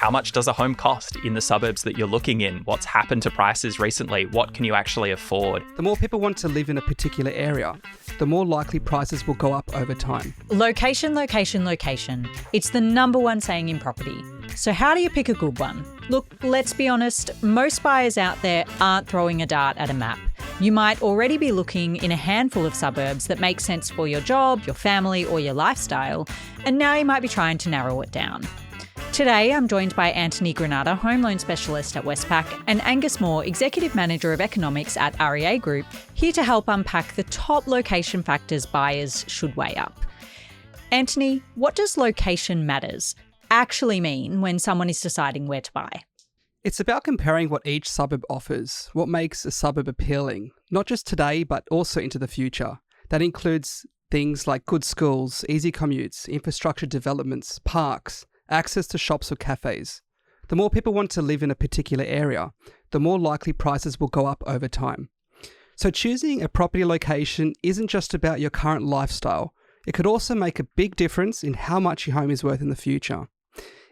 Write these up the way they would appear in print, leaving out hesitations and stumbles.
How much does a home cost in the suburbs that you're looking in? What's happened to prices recently? What can you actually afford? The more people want to live in a particular area, the more likely prices will go up over time. Location, location, location. It's the number one saying in property. So how do you pick a good one? Look, let's be honest, most buyers out there aren't throwing a dart at a map. You might already be looking in a handful of suburbs that make sense for your job, your family, or your lifestyle, and now you might be trying to narrow it down. Today, I'm joined by Antoni Granata, Home Loan Specialist at Westpac, and Angus Moore, Executive Manager of Economics at REA Group, here to help unpack the top location factors buyers should weigh up. Antoni, what does location matters actually mean when someone is deciding where to buy? It's about comparing what each suburb offers, what makes a suburb appealing, not just today, but also into the future. That includes things like good schools, easy commutes, infrastructure developments, parks, access to shops or cafes. The more people want to live in a particular area, the more likely prices will go up over time. So choosing a property location isn't just about your current lifestyle. It could also make a big difference in how much your home is worth in the future.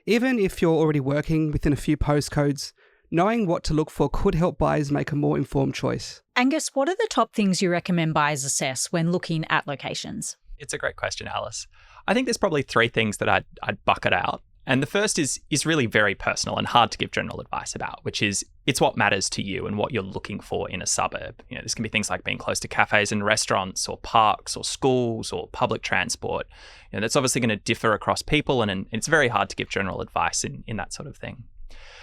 Even if you're already working within a few postcodes, knowing what to look for could help buyers make a more informed choice. Angus, what are the top things you recommend buyers assess when looking at locations? It's a great question, Alice. I think there's probably three things that I'd bucket out. And the first is really very personal and hard to give general advice about, which is it's what matters to you and what you're looking for in a suburb. You know, this can be things like being close to cafes and restaurants or parks or schools or public transport. You know, that's obviously going to differ across people, and it's very hard to give general advice in that sort of thing.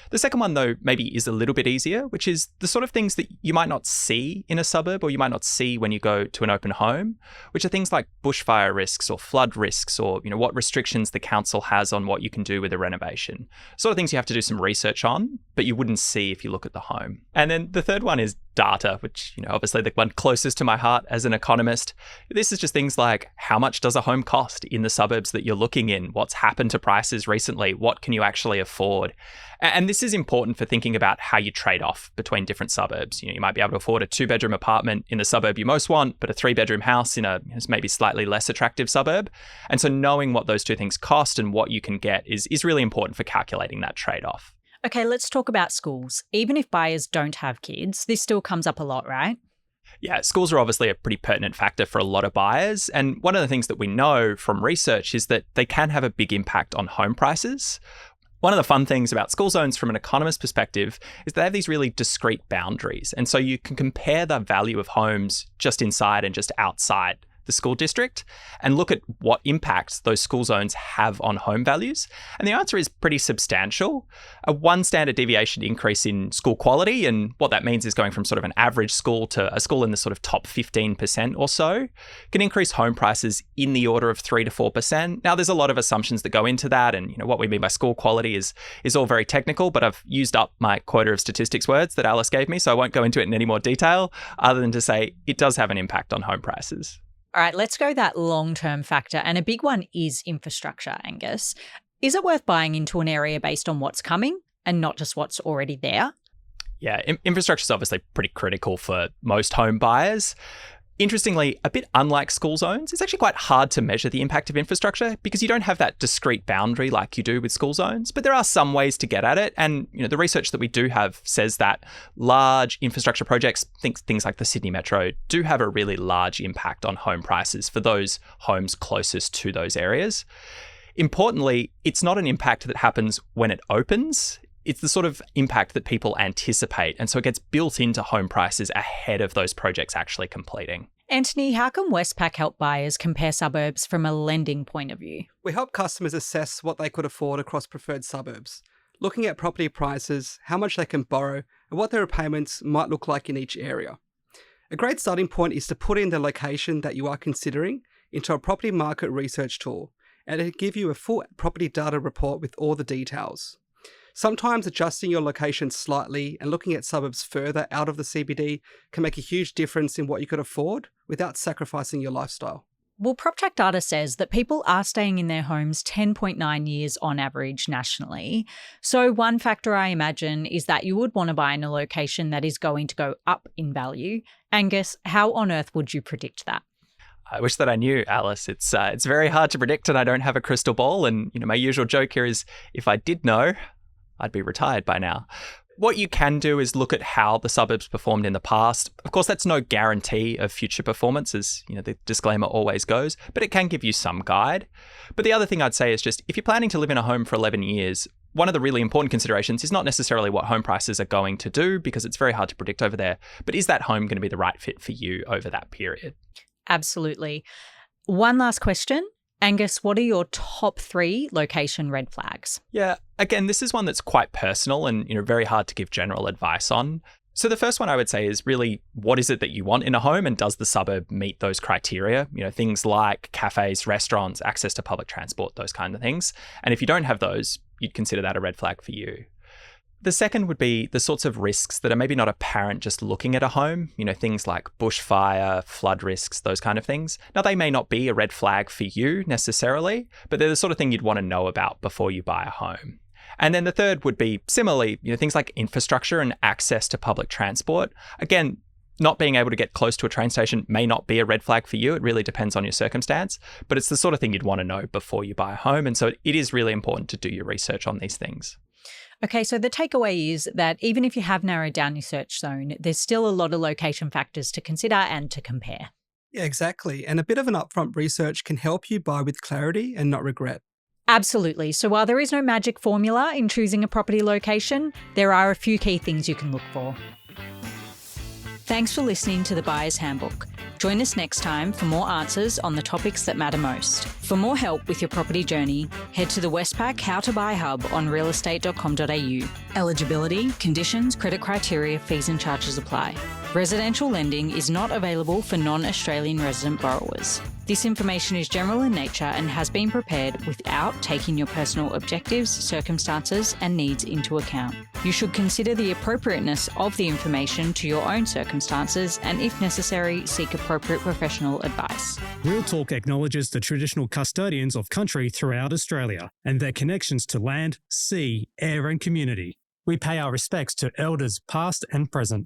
The second one, though, maybe is a little bit easier, which is the sort of things that you might not see in a suburb or you might not see when you go to an open home, which are things like bushfire risks or flood risks or, you know, what restrictions the council has on what you can do with a renovation. Sort of things you have to do some research on, but you wouldn't see if you look at the home. And then the third one is data, which, you know, obviously the one closest to my heart as an economist. This is just things like how much does a home cost in the suburbs that you're looking in? What's happened to prices recently? What can you actually afford? And this is important for thinking about how you trade off between different suburbs. You know, you might be able to afford a 2-bedroom apartment in the suburb you most want, but a 3-bedroom house in a maybe slightly less attractive suburb. And so knowing what those two things cost and what you can get is really important for calculating that trade-off. Okay, let's talk about schools. Even if buyers don't have kids, this still comes up a lot, right? Yeah, schools are obviously a pretty pertinent factor for a lot of buyers. And one of the things that we know from research is that they can have a big impact on home prices. One of the fun things about school zones from an economist perspective is they have these really discrete boundaries. And so you can compare the value of homes just inside and just outside the school district and look at what impacts those school zones have on home values. And the answer is pretty substantial. A 1 standard deviation increase in school quality, and what that means is going from sort of an average school to a school in the sort of top 15% or so, can increase home prices in the order of 3 to 4%. Now, there's a lot of assumptions that go into that, and you know what we mean by school quality is all very technical, but I've used up my quota of statistics words that Alice gave me, so I won't go into it in any more detail other than to say it does have an impact on home prices. All right, let's go that long-term factor. And a big one is infrastructure, Angus. Is it worth buying into an area based on what's coming and not just what's already there? Yeah, infrastructure is obviously pretty critical for most home buyers. Interestingly, a bit unlike school zones, it's actually quite hard to measure the impact of infrastructure because you don't have that discrete boundary like you do with school zones, but there are some ways to get at it. And you know, the research that we do have says that large infrastructure projects, things like the Sydney Metro, do have a really large impact on home prices for those homes closest to those areas. Importantly, it's not an impact that happens when it opens. It's the sort of impact that people anticipate. And so it gets built into home prices ahead of those projects actually completing. Antoni, how can Westpac help buyers compare suburbs from a lending point of view? We help customers assess what they could afford across preferred suburbs, looking at property prices, how much they can borrow, and what their repayments might look like in each area. A great starting point is to put in the location that you are considering into a property market research tool, and it'll give you a full property data report with all the details. Sometimes adjusting your location slightly and looking at suburbs further out of the CBD can make a huge difference in what you could afford without sacrificing your lifestyle. Well, PropTrack data says that people are staying in their homes 10.9 years on average nationally. So one factor I imagine is that you would want to buy in a location that is going to go up in value. Angus, how on earth would you predict that? I wish that I knew, Alice. It's very hard to predict and I don't have a crystal ball. And you know, my usual joke here is if I did know, I'd be retired by now. What you can do is look at how the suburbs performed in the past. Of course, that's no guarantee of future performance, as the disclaimer always goes, but it can give you some guide. But the other thing I'd say is just, if you're planning to live in a home for 11 years, one of the really important considerations is not necessarily what home prices are going to do, because it's very hard to predict over there, but is that home going to be the right fit for you over that period? Absolutely. One last question. Angus, what are your top 3 location red flags? Yeah, again, this is one that's quite personal and very hard to give general advice on. So the first one I would say is really, what is it that you want in a home, and does the suburb meet those criteria? Things like cafes, restaurants, access to public transport, those kind of things. And if you don't have those, you'd consider that a red flag for you. The second would be the sorts of risks that are maybe not apparent just looking at a home, things like bushfire, flood risks, those kind of things. Now, they may not be a red flag for you necessarily, but they're the sort of thing you'd want to know about before you buy a home. And then the third would be similarly, things like infrastructure and access to public transport. Again, not being able to get close to a train station may not be a red flag for you. It really depends on your circumstance, but it's the sort of thing you'd want to know before you buy a home. And so it is really important to do your research on these things. Okay, so the takeaway is that even if you have narrowed down your search zone, there's still a lot of location factors to consider and to compare. Yeah, exactly. And a bit of an upfront research can help you buy with clarity and not regret. Absolutely. So while there is no magic formula in choosing a property location, there are a few key things you can look for. Thanks for listening to the Buyer's Handbook. Join us next time for more answers on the topics that matter most. For more help with your property journey, head to the Westpac How to Buy Hub on realestate.com.au. Eligibility, conditions, credit criteria, fees and charges apply. Residential lending is not available for non-Australian resident borrowers. This information is general in nature and has been prepared without taking your personal objectives, circumstances, and needs into account. You should consider the appropriateness of the information to your own circumstances and, if necessary, seek appropriate professional advice. Real Talk acknowledges the traditional custodians of country throughout Australia and their connections to land, sea, air, and community. We pay our respects to elders past and present.